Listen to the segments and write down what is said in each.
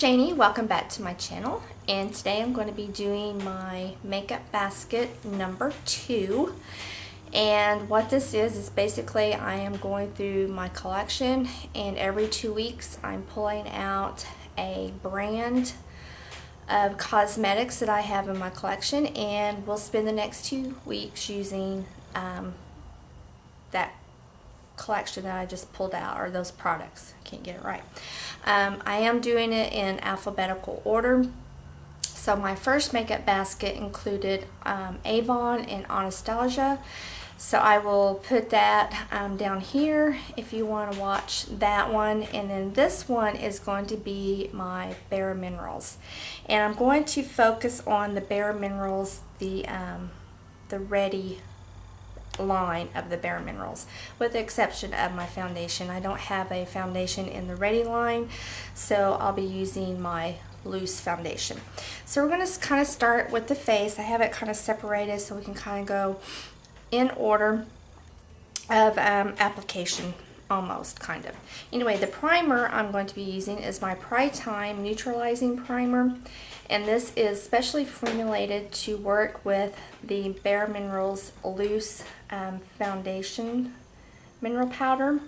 Jannie, welcome back to my channel, and today I'm going to be doing my makeup basket number 2. And what this is basically I am going through my collection, and every 2 weeks I'm pulling out a brand of cosmetics that I have in my collection, and we'll spend the next 2 weeks using that collection that I just pulled out, or those products. I can't get it right. I am doing it in alphabetical order. So my first makeup basket included Avon and Anastasia. So I will put that down here if you want to watch that one. And then this one is going to be my Bare Minerals. And I'm going to focus on the Bare Minerals, the Ready line of the Bare Minerals, with the exception of my foundation. I don't have a foundation in the Ready line, so I'll be using my loose foundation. So we're going to kind of start with the face. I have it kind of separated so we can kind of go in order of application, almost, kind of. Anyway, the primer I'm going to be using is my Pri-Time Neutralizing Primer, and this is specially formulated to work with the Bare Minerals Loose Foundation Mineral Powder.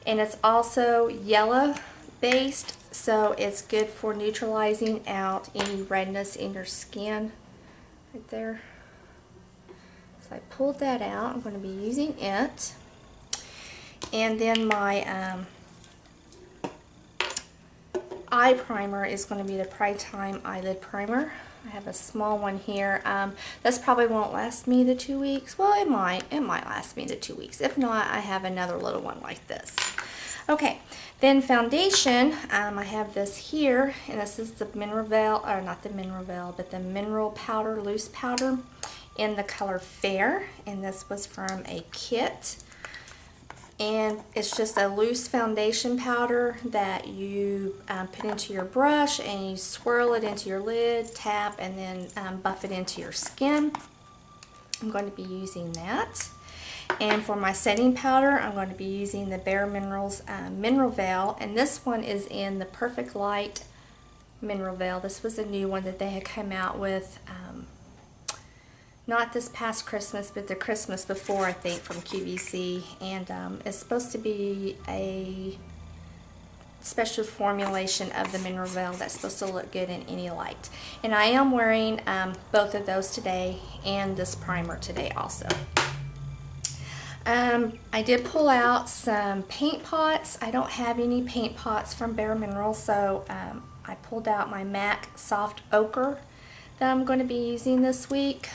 And it's also yellow based, so it's good for neutralizing out any redness in your skin. Right there. So I pulled that out. I'm going to be using it. And then my eye primer is going to be the Pri-Time Eyelid Primer. I have a small one here. This probably won't last me the 2 weeks. Well, it might. It might last me the 2 weeks. If not, I have another little one like this. Okay, then foundation. I have this here, and this is the Mineral Veil, or not the Mineral Veil, but the Mineral Powder, Loose Powder in the color Fair, and this was from a kit. And it's just a loose foundation powder that you put into your brush, and you swirl it into your lid, tap, and then buff it into your skin. I'm going to be using that. And for my setting powder, I'm going to be using the Bare Minerals Mineral Veil, and this one is in the Perfect Light Mineral Veil. This was a new one that they had come out with, not this past Christmas, but the Christmas before, I think, from QVC. And it's supposed to be a special formulation of the Mineral Veil that's supposed to look good in any light. And I am wearing both of those today, and this primer today also. I did pull out some paint pots. I don't have any paint pots from Bare Minerals, so I pulled out my MAC Soft Ochre that I'm going to be using this week.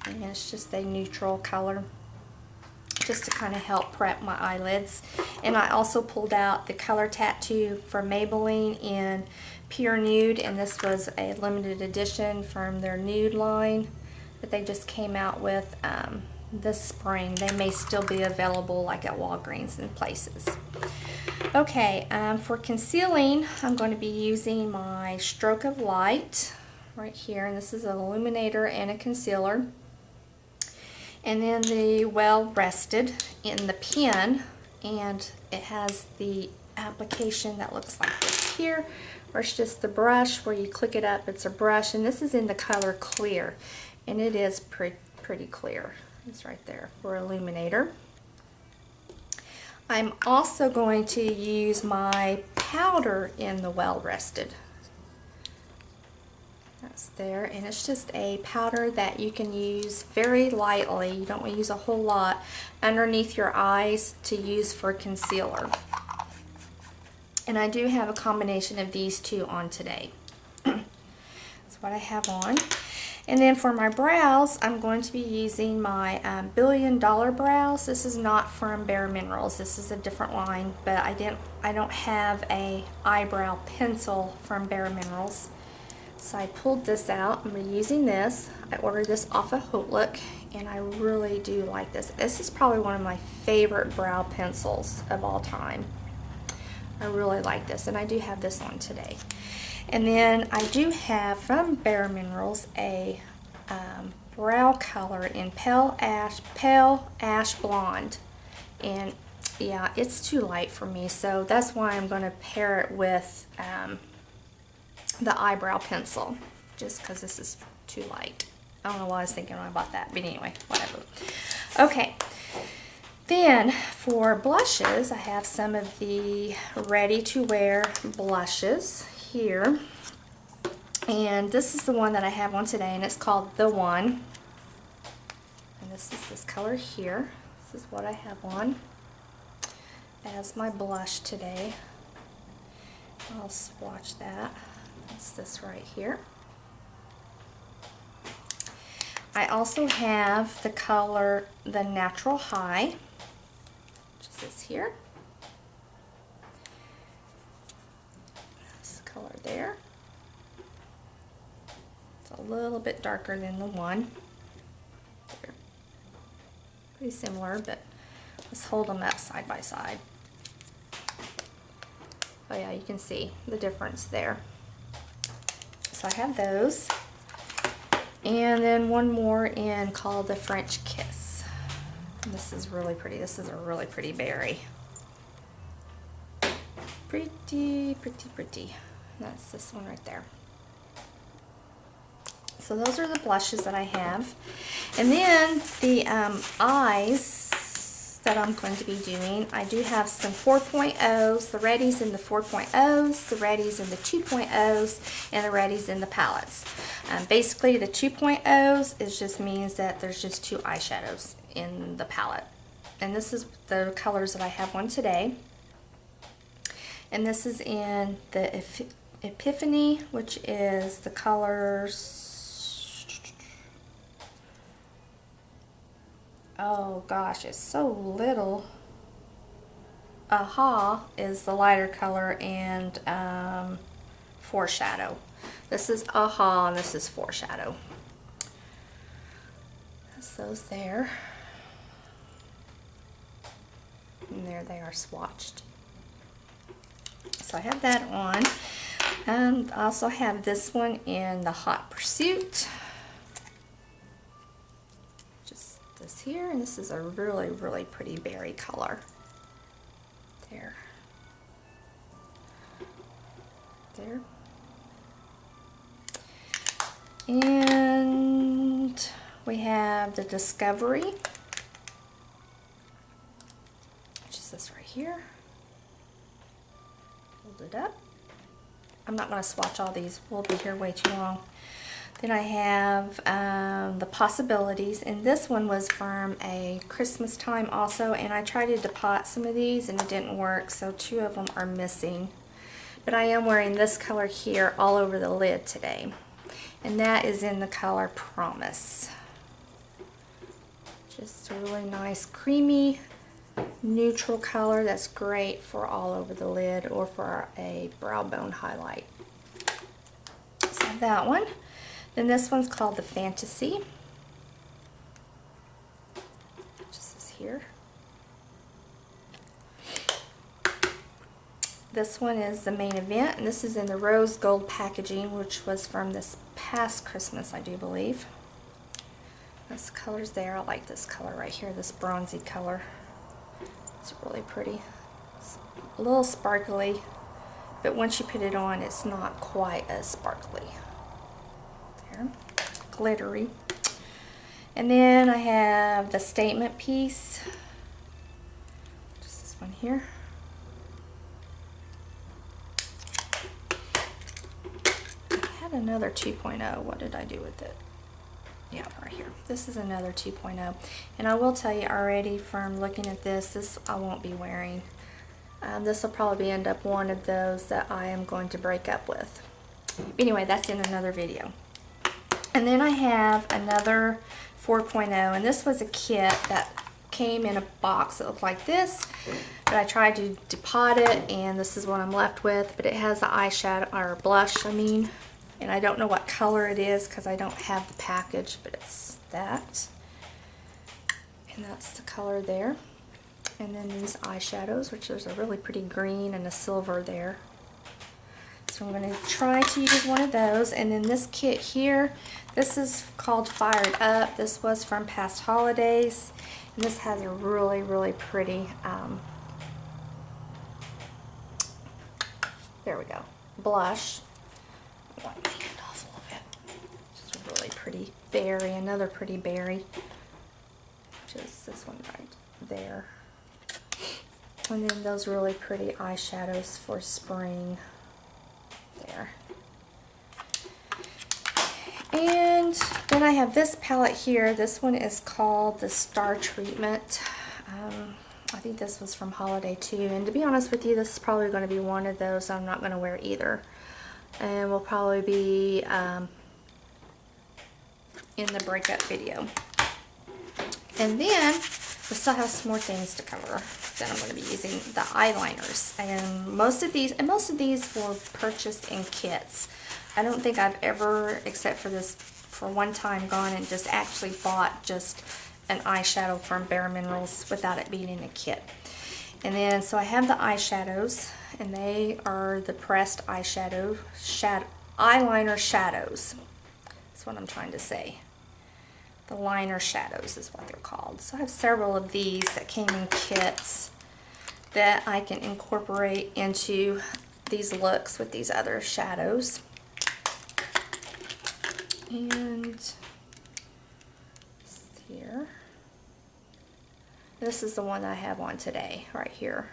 And it's just a neutral color, just to kind of help prep my eyelids. And I also pulled out the Color Tattoo from Maybelline in Pure Nude, and this was a limited edition from their nude line that they just came out with this spring. They may still be available, like at Walgreens and places. Okay, for concealing, I'm going to be using my Stroke of Light right here, and this is an illuminator and a concealer. And then the Well Rested in the pen, and it has the application that looks like this here, or it's just the brush where you click it up. It's a brush, and this is in the color Clear, and it is pretty clear. It's right there for illuminator. I'm also going to use my powder in the Well Rested. That's there, and it's just a powder that you can use very lightly. You don't want to use a whole lot underneath your eyes to use for concealer. And I do have a combination of these two on today. That's what I have on. And then for my brows, I'm going to be using my $1 Billion Brows. This is not from Bare Minerals. This is a different line, but I don't have a eyebrow pencil from Bare Minerals. So I pulled this out. I'm using this. I ordered this off of Hotlook, and I really do like this. This is probably one of my favorite brow pencils of all time. I really like this, and I do have this on today. And then I do have from Bare Minerals a brow color in Pale Ash Blonde. And yeah, it's too light for me, so that's why I'm going to pair it with the eyebrow pencil, just because this is too light. I don't know what I was thinking when I bought that, but anyway, whatever. Okay, then for blushes, I have some of the ready-to-wear blushes here. And this is the one that I have on today, and it's called The One. And this is this color here. This is what I have on as my blush today. I'll swatch that. That's this right here. I also have the color The Natural High, which is this here. This color there. It's a little bit darker than the one. They're pretty similar, but let's hold them up side by side. Oh yeah, you can see the difference there. So I have those. And then one more in called the French Kiss. And this is really pretty. This is a really pretty berry. Pretty, pretty, pretty. That's this one right there. So those are the blushes that I have. And then the eyes that I'm going to be doing, I do have some 4.0s, the Reddies in the 4.0s, the Reddies in the 2.0s, and the Reddies in the palettes. Basically, the 2.0s is just means that there's just 2 eyeshadows in the palette. And this is the colors that I have on today. And this is in the Epiphany, which is the colors... Oh gosh, it's so little. Aha is the lighter color, and Foreshadow. This is Aha and this is Foreshadow. That's those there. And there they are swatched. So I have that on. And I also have this one in the Hot Pursuit. This here, and this is a really, really pretty berry color. There. There. And we have the Discovery, which is this right here. Hold it up. I'm not going to swatch all these. We'll be here way too long. Then I have the Possibilities, and this one was from a Christmas time also, and I tried to depot some of these and it didn't work, so 2 of them are missing. But I am wearing this color here all over the lid today, and that is in the color Promise. Just a really nice creamy neutral color that's great for all over the lid or for a brow bone highlight. So that one. Then this one's called the Fantasy. Just this here. This one is the Main Event, and this is in the rose gold packaging, which was from this past Christmas, I do believe. This color's there. I like this color right here, this bronzy color. It's really pretty. It's a little sparkly, but once you put it on, it's not quite as sparkly. Glittery. And then I have the Statement Piece, just this one here. I had another 2.0. What did I do with it? Yeah, right here. This is another 2.0, and I will tell you already from looking at this I won't be wearing. This will probably end up one of those that I am going to break up with. Anyway, that's in another video. And then I have another 4.0, and this was a kit that came in a box that looked like this, but I tried to depot it, and this is what I'm left with. But it has the eyeshadow, or blush, I mean, and I don't know what color it is because I don't have the package, but it's that. And that's the color there. And then these eyeshadows, which there's a really pretty green and a silver there. So I'm going to try to use one of those. And then this kit here, this is called Fired Up. This was from past holidays. And this has a really, really pretty, there we go, blush. wipe my hand off a little bit. Just a really pretty berry, another pretty berry. Just this one right there. And then those really pretty eyeshadows for spring. There. And then I have this palette here. This one is called the Star Treatment. I think this was from Holiday too. And to be honest with you, this is probably going to be one of those I'm not going to wear either. And will probably be in the breakup video. And then we still have some more things to cover. Then I'm going to be using the eyeliners. And most of these were purchased in kits. I don't think I've ever, except for this, for one time, gone and just actually bought just an eyeshadow from Bare Minerals without it being in a kit. And then, so I have the eyeshadows, and they are the pressed eyeshadow, eyeliner shadows. That's what I'm trying to say. The liner shadows is what they're called. So I have several of these that came in kits that I can incorporate into these looks with these other shadows. And here, this is the one I have on today, right here.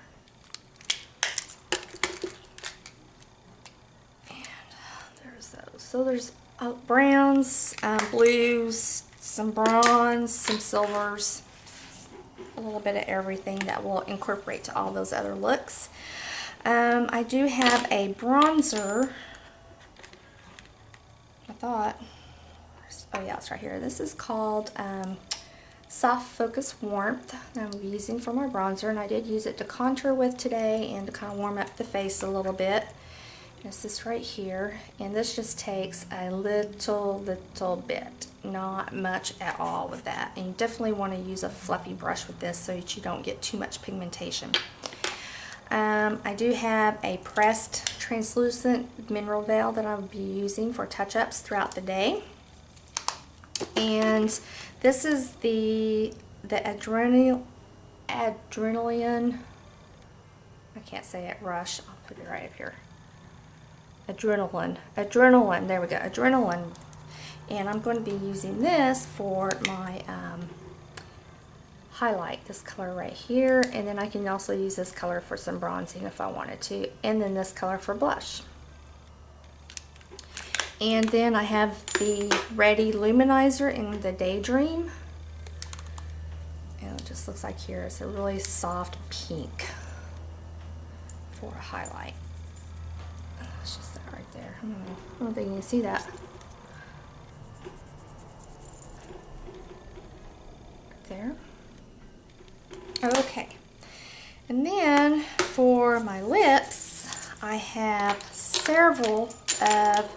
And there's those. So there's browns, blues, some bronze, some silvers, a little bit of everything that will incorporate to all those other looks. I do have a bronzer. Oh yeah, it's right here. This is called Soft Focus Warmth that I'm using for my bronzer, and I did use it to contour with today and to kind of warm up the face a little bit. This is right here, and this just takes a little bit, not much at all with that. And you definitely want to use a fluffy brush with this so that you don't get too much pigmentation. I do have a pressed translucent mineral veil that I'll be using for touch-ups throughout the day. And this is the adrenaline, I can't say it, rush, I'll put it right up here. Adrenaline, there we go, adrenaline. And I'm going to be using this for my highlight, this color right here, and then I can also use this color for some bronzing if I wanted to, and then this color for blush. And then I have the Ready Luminizer in the Daydream, and it just looks like here it's a really soft pink for a highlight. It's just that right there. I don't think you can see that. Right there. Okay, and then for my lips, I have several of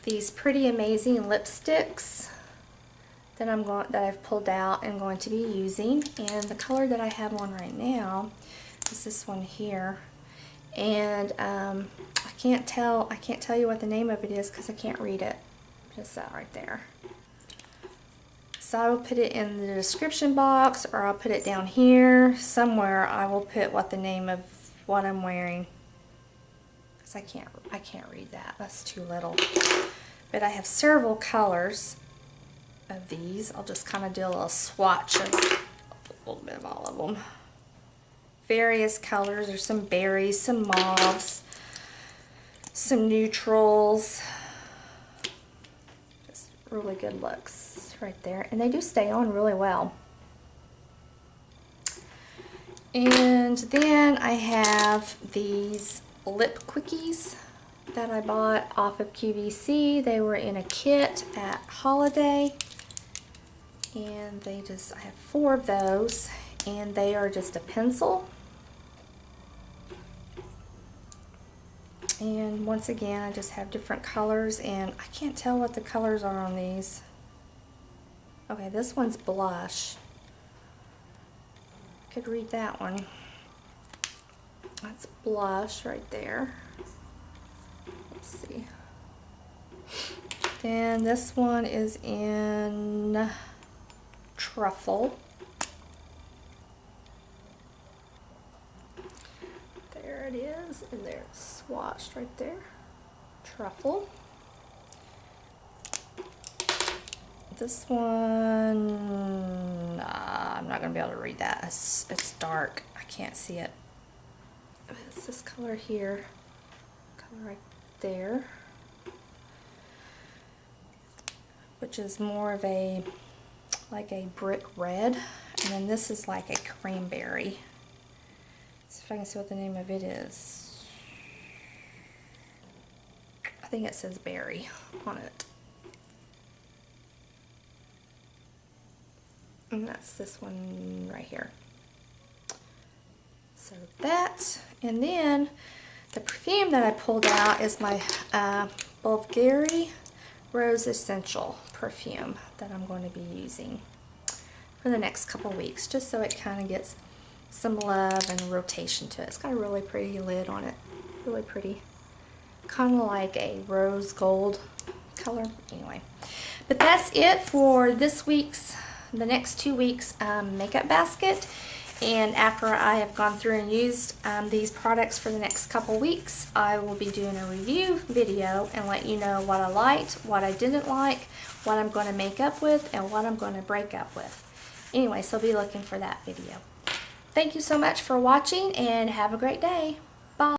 these Pretty Amazing lipsticks that I've pulled out and going to be using. And the color that I have on right now is this one here. And I can't tell you what the name of it is because I can't read it. Just that right there. So I will put it in the description box, or I'll put it down here somewhere. I will put what the name of what I'm wearing, because I can't read that. That's too little. But I have several colors of these. I'll just kind of do a little swatch of a little bit of all of them. Various colors. There's some berries, some mauves, some neutrals. Just really good looks right there, and they do stay on really well. And then I have these lip quickies that I bought off of QVC. They were in a kit at Holiday, and I have 4 of those, and they are just a pencil. And once again, I just have different colors, and I can't tell what the colors are on these. Okay, this one's blush. Could read that one. That's blush right there. Let's see. Then this one is in truffle. There it is, and there it's swatched right there. Truffle. This one, I'm not going to be able to read that. It's dark. I can't see it. It's this color here. Color right there. Which is more of a, like a brick red. And then this is like a cranberry. See if I can see what the name of it is. I think it says berry on it. And that's this one right here. So that, and then the perfume that I pulled out is my Bulgari Rose Essential perfume that I'm going to be using for the next couple weeks, just so it kind of gets some love and rotation to it. It's got a really pretty lid on it, really pretty, kind of like a rose gold color. Anyway, but that's it for this week's, the next 2 weeks makeup basket. And after I have gone through and used these products for the next couple weeks, I will be doing a review video and let you know what I liked, what I didn't like, what I'm going to make up with, and what I'm going to break up with. Anyway, so be looking for that video. Thank you so much for watching, and have a great day.